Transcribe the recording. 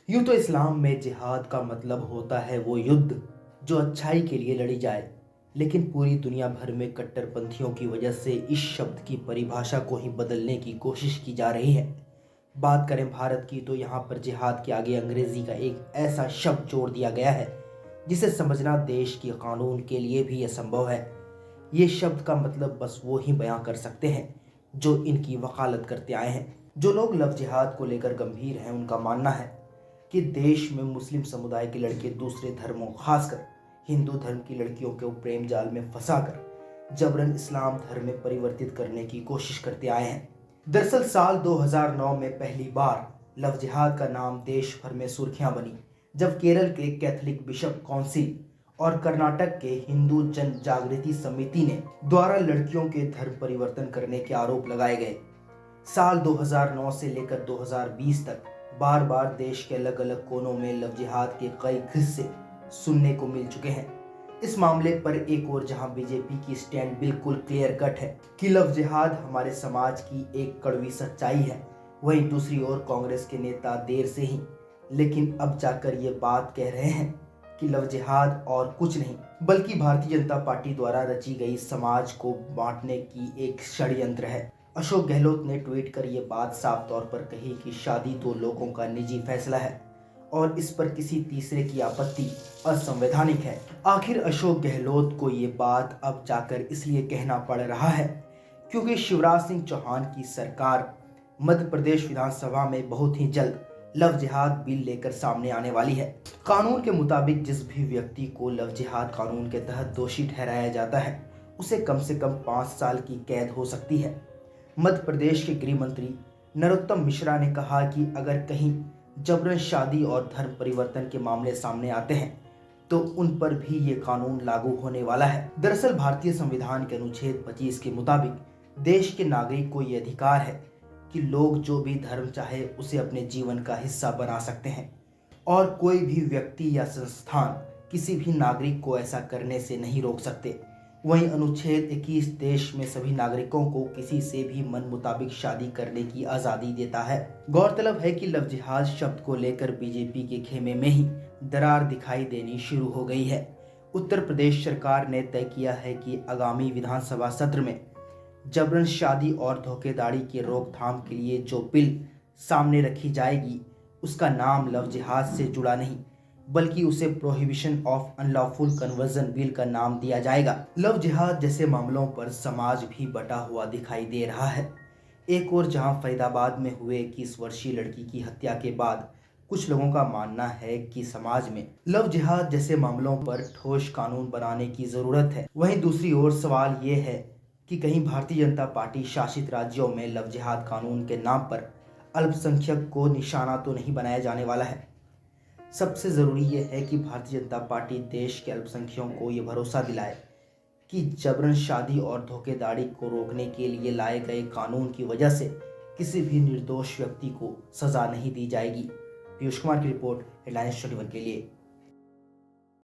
यूं तो इस्लाम में जिहाद का मतलब होता है वो युद्ध जो अच्छाई के लिए लड़ी जाए, लेकिन पूरी दुनिया भर में कट्टरपंथियों की वजह से इस शब्द की परिभाषा को ही बदलने की कोशिश की जा रही है। बात करें भारत की तो यहाँ पर जिहाद के आगे अंग्रेजी का एक ऐसा शब्द जोड़ दिया गया है जिसे समझना देश के कानून के लिए भी असंभव है। ये शब्द का मतलब बस वो ही बयां कर सकते हैं जो इनकी वकालत करते आए हैं। जो लोग लव जिहाद को लेकर गंभीर हैं, उनका मानना है कि देश में मुस्लिम समुदाय के लड़के दूसरे धर्मों, खासकर हिंदू धर्म की लड़कियों को प्रेम जाल में फंसाकर जबरन इस्लाम धर्म में परिवर्तित करने की कोशिश करते आए हैं। दरअसल साल 2009 में पहली बार लव जिहाद का नाम देश भर में सुर्खियां बनी, जब केरल के कैथोलिक बिशप काउंसिल और कर्नाटक के हिंदू जन जागृति समिति ने द्वारा लड़कियों के धर्म परिवर्तन करने के आरोप लगाए गए। साल 2009 से लेकर 2020 तक बार बार देश के अलग अलग कोनों में लव जिहाद के कई किस्से सुनने को मिल चुके हैं। इस मामले पर एक और जहां बीजेपी की स्टैंड बिल्कुल क्लियर कट है कि लव जिहाद हमारे समाज की एक कड़वी सच्चाई है, वहीं दूसरी ओर कांग्रेस के नेता देर से ही लेकिन अब जाकर ये बात कह रहे हैं कि लव जिहाद और कुछ नहीं बल्कि भारतीय जनता पार्टी द्वारा रची गई समाज को बांटने की एक षड्यंत्र है। अशोक गहलोत ने ट्वीट कर ये बात साफ तौर पर कही कि शादी तो लोगों का निजी फैसला है और इस पर किसी तीसरे की आपत्ति असंवैधानिक है। आखिर अशोक गहलोत को ये बात अब जाकर इसलिए कहना पड़ रहा है क्योंकि शिवराज सिंह चौहान की सरकार मध्य प्रदेश विधानसभा में बहुत ही जल्द लव जिहाद बिल लेकर सामने आने वाली है। कानून के मुताबिक जिस भी व्यक्ति को लव जिहाद कानून के तहत दोषी ठहराया जाता है उसे कम से कम 5 साल की कैद हो सकती है। मध्य प्रदेश के गृह मंत्री नरोत्तम मिश्रा ने कहा कि अगर कहीं जबरन शादी और धर्म परिवर्तन के मामले सामने आते हैं तो उन पर भी ये कानून लागू होने वाला है। दरअसल भारतीय संविधान के अनुच्छेद 25 के मुताबिक देश के नागरिक को ये अधिकार है कि लोग जो भी धर्म चाहे उसे अपने जीवन का हिस्सा बना सकते हैं और कोई भी व्यक्ति या संस्थान किसी भी नागरिक को ऐसा करने से नहीं रोक सकते। वहीं अनुच्छेद 21 देश में सभी नागरिकों को किसी से भी मन मुताबिक शादी करने की आज़ादी देता है। गौरतलब है कि लव जिहाद शब्द को लेकर बीजेपी के खेमे में ही दरार दिखाई देनी शुरू हो गई है। उत्तर प्रदेश सरकार ने तय किया है कि आगामी विधानसभा सत्र में जबरन शादी और धोखेधड़ी की रोकथाम के लिए जो बिल सामने रखी जाएगी उसका नाम लव जिहाद से जुड़ा नहीं बल्कि उसे prohibition of unlawful conversion bill का नाम दिया जाएगा। लव जिहाद जैसे मामलों पर समाज भी बटा हुआ दिखाई दे रहा है। एक और जहां फरीदाबाद में हुए 21 वर्षीय लड़की की हत्या के बाद कुछ लोगों का मानना है कि समाज में लव जिहाद जैसे मामलों पर ठोस कानून बनाने की जरूरत है, वहीं दूसरी ओर सवाल ये है कि कहीं भारतीय जनता पार्टी शासित राज्यों में लव जिहाद कानून के नाम पर अल्पसंख्यक को निशाना तो नहीं बनाया जाने वाला है। सबसे ज़रूरी यह है कि भारतीय जनता पार्टी देश के अल्पसंख्यकों को ये भरोसा दिलाए कि जबरन शादी और धोखेधड़ी को रोकने के लिए लाए गए कानून की वजह से किसी भी निर्दोष व्यक्ति को सज़ा नहीं दी जाएगी। पीयूष कुमार की रिपोर्ट, हेडलाइंस 21 के लिए।